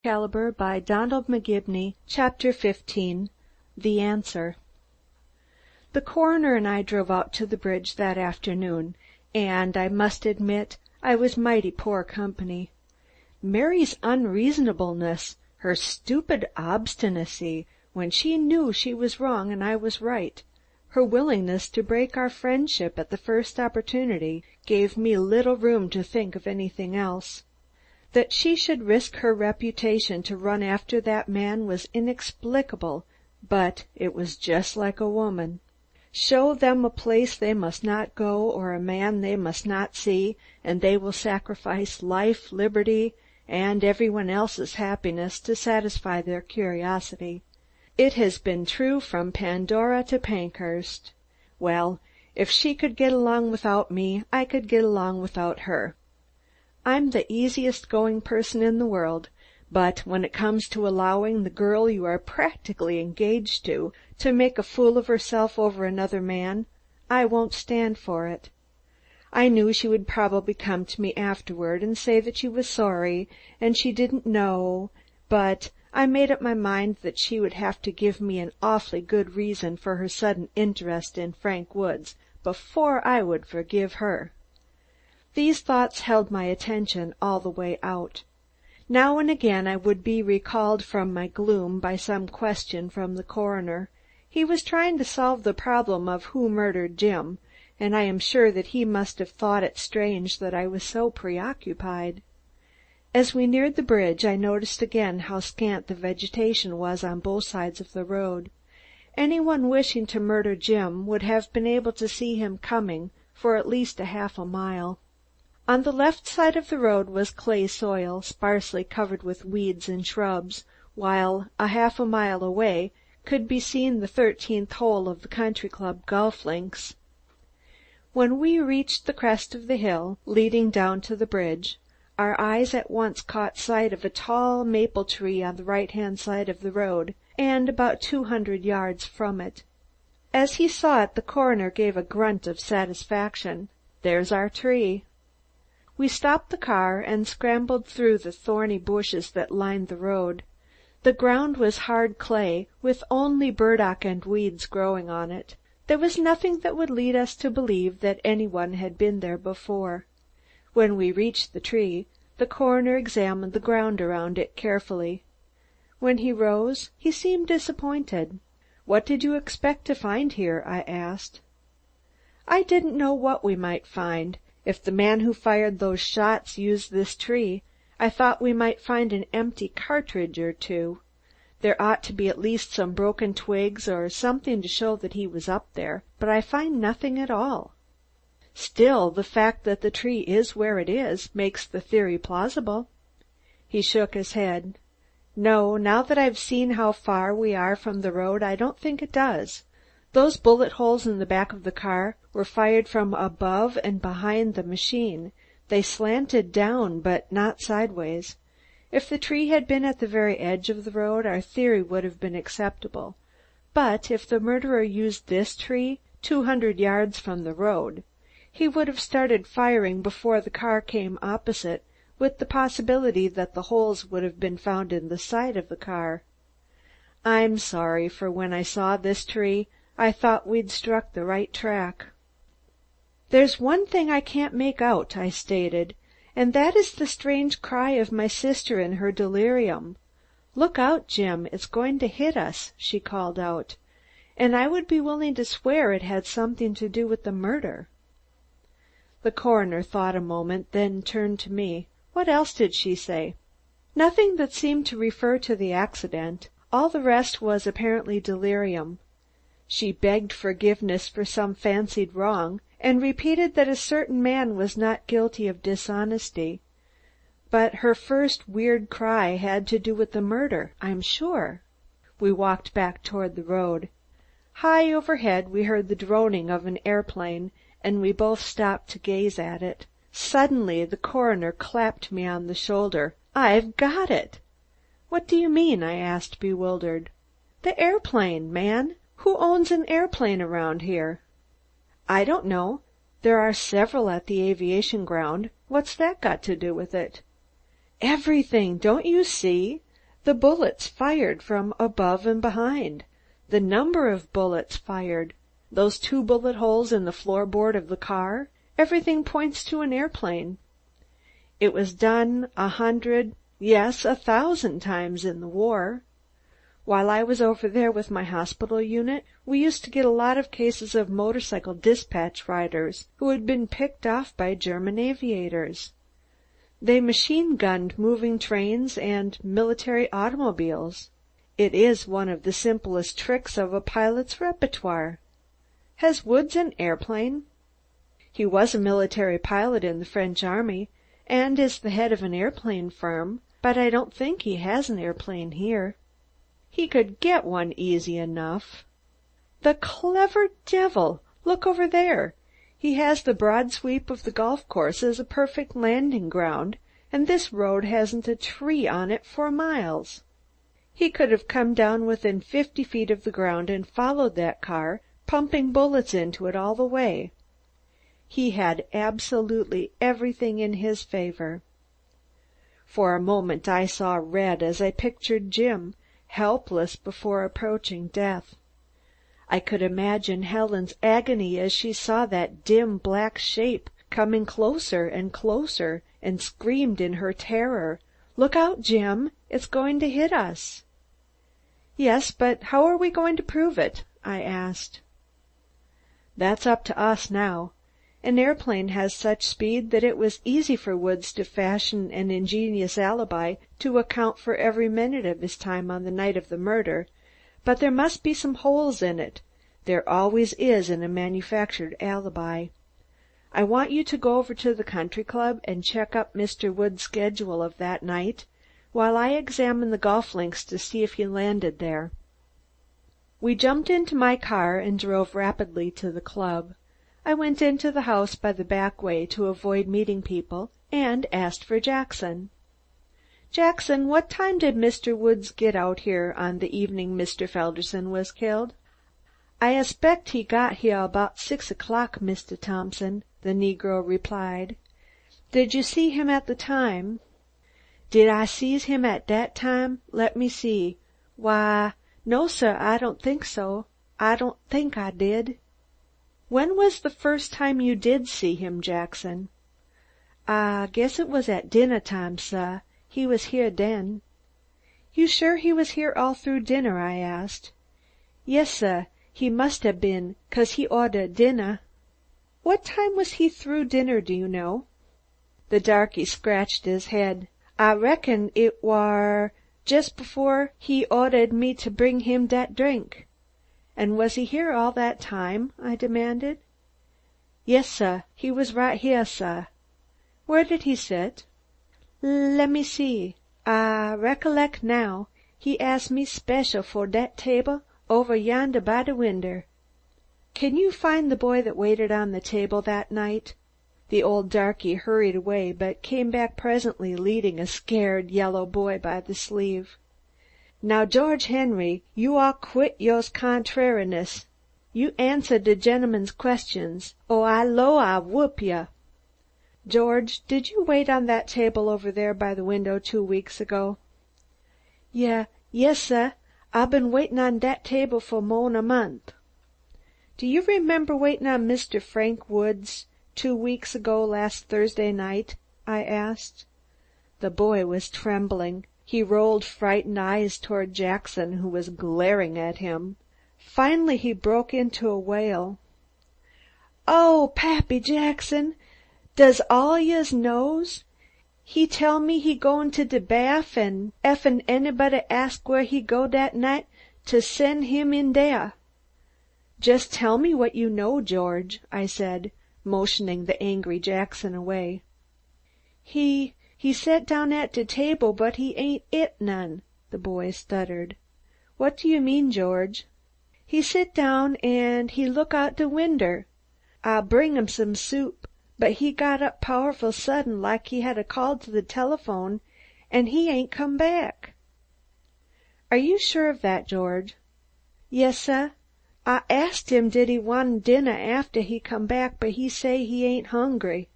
Caliber by Donald MCGIBENY. Chapter 15. The Answer. The coroner and I drove out to the bridge that afternoon, and I must admit I was mighty poor company. Mary's unreasonableness, her stupid obstinacy when she knew she was wrong and I was right, her willingness to break our friendship at the first opportunity, gave me little room to think of anything else. That she should risk her reputation to run after that man was inexplicable, but it was just like a woman. Show them a place they must not go or a man they must not see, and they will sacrifice life, liberty, and everyone else's happiness to satisfy their curiosity. It has been true from Pandora to Pankhurst. Well, if she could get along without me, I could get along without her. I'm the easiest going person in the world, but when it comes to allowing the girl you are practically engaged to make a fool of herself over another man, I won't stand for it. I knew she would probably come to me afterward and say that she was sorry and she didn't know, but I made up my mind that she would have to give me an awfully good reason for her sudden interest in Frank Woods before I would forgive her. These thoughts held my attention all the way out. Now and again I would be recalled from my gloom by some question from the coroner. He was trying to solve the problem of who murdered Jim, and I am sure that he must have thought it strange that I was so preoccupied. As we neared the bridge I noticed again how scant the vegetation was on both sides of the road. Anyone wishing to murder Jim would have been able to see him coming for at least half a mile. On the left side of the road was clay soil, sparsely covered with weeds and shrubs, while half a mile away could be seen the 13th hole of the Country Club golf links. When we reached the crest of the hill leading down to the bridge, our eyes at once caught sight of a tall maple tree on the right-hand side of the road, and about 200 yards from it. As he saw it, the coroner gave a grunt of satisfaction. "There's our tree." We stopped the car and scrambled through the thorny bushes that lined the road. The ground was hard clay, with only burdock and weeds growing on it. There was nothing that would lead us to believe that anyone had been there before. When we reached the tree, the coroner examined the ground around it carefully. When he rose, he seemed disappointed. "What did you expect to find here?" I asked. "I didn't know what we might find. If the man who fired those shots used this tree, I thought we might find an empty cartridge or two. There ought to be at least some broken twigs or something to show that he was up there, but I find nothing at all. Still, the fact that the tree is where it is makes the theory plausible." He shook his head. "No, now that I've seen how far we are from the road, I don't think it does. Those bullet holes in the back of the car were fired from above and behind the machine. They slanted down, but not sideways. If the tree had been at the very edge of the road, our theory would have been acceptable. But if the murderer used this tree 200 yards from the road, he would have started firing before the car came opposite, with the possibility that the holes would have been found in the side of the car. I'm sorry, for when I saw this tree, I thought we'd struck the right track." "There's one thing I can't make out," I stated, "and that is the strange cry of my sister in her delirium. 'Look out, Jim, it's going to hit us,' she called out, and I would be willing to swear it had something to do with the murder." The coroner thought a moment, then turned to me. "What else did she say?" "Nothing that seemed to refer to the accident. All the rest was apparently delirium. She begged forgiveness for some fancied wrong, and repeated that a certain man was not guilty of dishonesty. But her first weird cry had to do with the murder, I'm sure." We walked back toward the road. High overhead we heard the droning of an airplane, and we both stopped to gaze at it. Suddenly the coroner clapped me on the shoulder. "I've got it!" "What do you mean?" I asked, bewildered. "The airplane, man! Who owns an airplane around here?" "I don't know. There are several at the aviation ground. What's that got to do with it?" "Everything! Don't you see? The bullets fired from above and behind. The number of bullets fired. Those 2 bullet holes in the floorboard of the car. Everything points to an airplane. It was done 100, yes, 1,000 times in the war. While I was over there with my hospital unit, we used to get a lot of cases of motorcycle dispatch riders who had been picked off by German aviators. They machine-gunned moving trains and military automobiles. It is one of the simplest tricks of a pilot's repertoire. Has Woods an airplane? He was a military pilot in the French army, and is the head of an airplane firm, but I don't think he has an airplane here. He could get one easy enough. The clever devil! Look over there. He has the broad sweep of the golf course as a perfect landing ground, and this road hasn't a tree on it for miles. He could have come down within 50 feet of the ground and followed that car, pumping bullets into it all the way. He had absolutely everything in his favor. For a moment I saw red as I pictured Jim, helpless before approaching death. I could imagine Helen's agony as she saw that dim black shape coming closer and closer, and screamed in her terror, "Look out, Jim! It's going to hit us!" "Yes, but how are we going to prove it?" I asked. "That's up to us now. An airplane has such speed that it was easy for Woods to fashion an ingenious alibi to account for every minute of his time on the night of the murder, but there must be some holes in it. There always is in a manufactured alibi. I want you to go over to the country club and check up Mr. Woods' schedule of that night, while I examine the golf links to see if he landed there." We jumped into my car and drove rapidly to the club. I went into the house by the back way to avoid meeting people, and asked for Jackson. "Jackson, what time did Mr. Woods get out here on the evening Mr. Felderson was killed?" "I expect he got here about 6 o'clock, Mr. Thompson," the negro replied. "Did you see him at the time?" "Did I sees him at that time? Let me see. Why, no, sir, I don't think so. I don't think I did." "When was the first time you did see him, Jackson?" "I guess it was at dinner time, sir. He was here then." "You sure he was here all through dinner?" I asked. "Yes, sir, he must have been, 'cause he ordered dinner." "What time was he through dinner, do you know?" The darky scratched his head. "I reckon it war just before he ordered me to bring him dat drink." "And was he here all that time?" I demanded. "Yes, sir, he was right here, sir." "Where did he sit?" "Lemme see. I recollect now. He asked me special for dat table over yonder by the winder." "Can you find the boy that waited on the table that night?" The old darky hurried away, but came back presently leading a scared yellow boy by the sleeve. "Now, George Henry, you all quit yo's contrariness. You answer de gentleman's questions, or I 'low I'll whoop you." "George, did you wait on that table over there by the window 2 weeks ago?" Yes, sir. I been waitin' on dat table for more'n a month." "Do you remember waiting on Mr. Frank Woods 2 weeks ago last Thursday night?" I asked. The boy was trembling. He rolled frightened eyes toward Jackson, who was glaring at him. Finally he broke into a wail. "Oh, Pappy Jackson, does all yez knows? He tell me he goin' to de bath, an' effen anybody ask where he go dat night, to sen' him in dere." "Just tell me what you know, George," I said, motioning the angry Jackson away. He set down at de table, but he ain't et none," the boy stuttered. "What do you mean, George?" "He sit down an' he look out de winder. I bring him some soup, but he got up powerful sudden like he had called to the telephone, an' he ain't come back." "Are you sure of that, George?" "Yes, sah. I asked him did he want dinner after he come back, but he say he ain't hungry."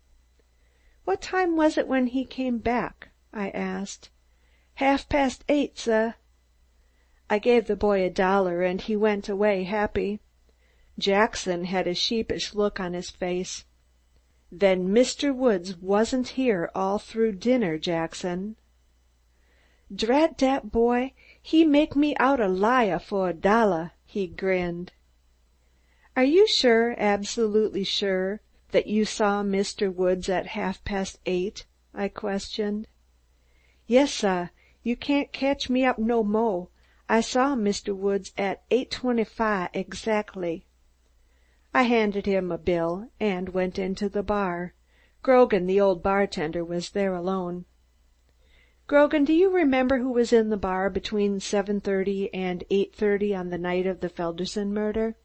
"What time was it when he came back?" I asked. 8:30, sah." I gave the boy $1, and he went away happy. Jackson had a sheepish look on his face. "Then Mr. Woods wasn't here all through dinner, Jackson?" "Drat dat boy, he make me out a liah for $1, he grinned. "Are you sure, absolutely sure, that you saw Mr. Woods at 8:30?" I questioned. "Yes, sah. You can't catch me up no mo'. I saw Mr. Woods at 8:25 exactly." I handed him a bill and went into the bar. Grogan, the old bartender, was there alone. "Grogan, do you remember who was in the bar between 7:30 and 8:30 on the night of the Felderson murder?"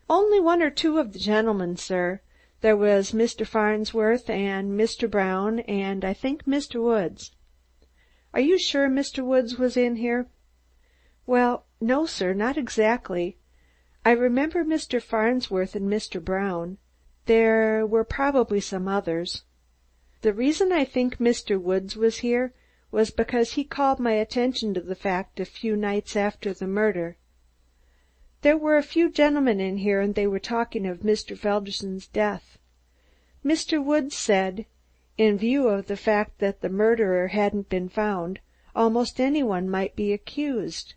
"Only one or two of the gentlemen, sir. There was Mr. Farnsworth and Mr. Brown and I think Mr. Woods." "Are you sure Mr. Woods was in here?" "Well, no, sir, not exactly. I remember Mr. Farnsworth and Mr. Brown. There were probably some others. The reason I think Mr. Woods was here was because he called my attention to the fact a few nights after the murder. There were a few gentlemen in here and they were talking of Mr. Felderson's death. Mr. Woods said, in view of the fact that the murderer hadn't been found, almost anyone might be accused.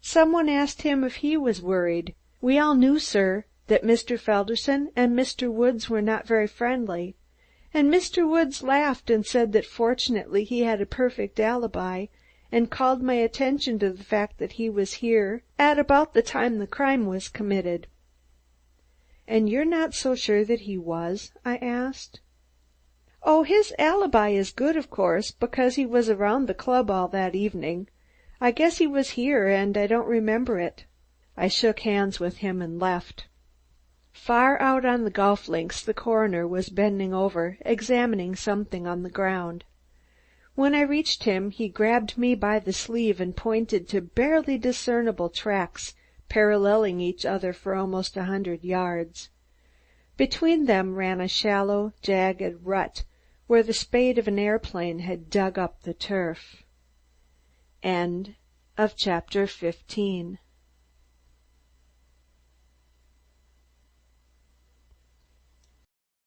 Someone asked him if he was worried. We all knew, sir, that Mr. Felderson and Mr. Woods were not very friendly, and Mr. Woods laughed and said that fortunately he had a perfect alibi, and called my attention to the fact that he was here at about the time the crime was committed." "And you're not so sure that he was?" I asked. "Oh, his alibi is good, of course, because he was around the club all that evening. I guess he was here, and I don't remember it." I shook hands with him and left. Far out on the golf links the coroner was bending over, examining something on the ground. When I reached him, he grabbed me by the sleeve and pointed to barely discernible tracks paralleling each other for almost 100 yards. Between them ran a shallow, jagged rut where the spade of an airplane had dug up the turf. End of chapter 15.